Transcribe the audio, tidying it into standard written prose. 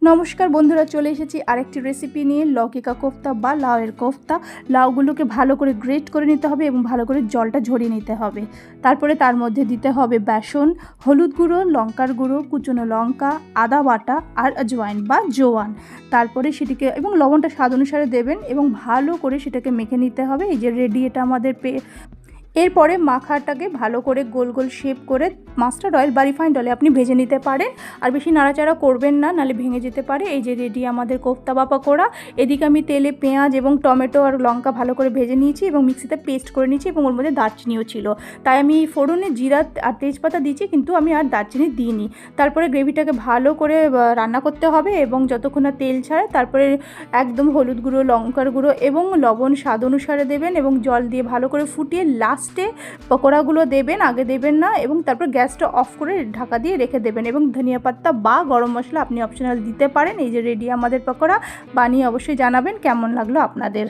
নমস্কার বন্ধুরা, চলে এসেছি আরেকটি রেসিপি নিয়ে, লৌকিকা কোফতা বা লাউয়ের কোফতা। লাউগুলোকে ভালো করে গ্রেট করে নিতে হবে এবং ভালো করে জলটা ঝরিয়ে নিতে হবে। তারপরে তার মধ্যে দিতে হবে বেসন, হলুদ গুঁড়ো, লঙ্কার গুঁড়ো, কুচনো লঙ্কা, আদা বাটা আর আজওয়াইন বা জোয়ান। তারপরে সেটিকে এবং লবণটা স্বাদ অনুসারে দেবেন এবং ভালো করে সেটাকে মেখে নিতে হবে। এই যে রেডি এটা আমাদের এরপরে মাখাটাকে ভালো করে গোল গোল শেপ করে মাস্টার্ড অয়েল বা রিফাইন্ড অয়েলে আপনি ভেজে নিতে পারেন। আর বেশি নাড়াচাড়া করবেন না, নাহলে ভেঙে যেতে পারে। এই যে রেডি আমাদের কোফতা বা পকোড়া। এদিকে আমি তেলে পেঁয়াজ এবং টমেটো আর লঙ্কা ভালো করে ভেজে নিয়েছি এবং মিক্সিতে পেস্ট করে নিয়েছি এবং ওর মধ্যে দারচিনিও ছিল। তাই আমি ফোড়নে জিরা আর তেজপাতা দিয়েছি, কিন্তু আমি আর দারচিনি দিইনি। তারপরে গ্রেভিটাকে ভালো করে রান্না করতে হবে এবং যতক্ষণ না তেল ছাড়ে তারপরে একদম হলুদ গুঁড়ো, লঙ্কার গুঁড়ো এবং লবণ স্বাদ অনুসারে দেবেন এবং জল দিয়ে ভালো করে ফুটিয়ে লাস্টে পকোড়াগুলো দেবেন, আগে দেবেন না। এবং তারপর গ্যাসটা অফ করে ঢাকা দিয়ে রেখে দেবেন এবং ধনিয়া পাতা বা গরম মশলা আপনি অপশনাল দিতে পারেন। এই যে রেডি আমাদের পকোড়া। বানিয়ে অবশ্যই জানাবেন কেমন লাগলো আপনাদের।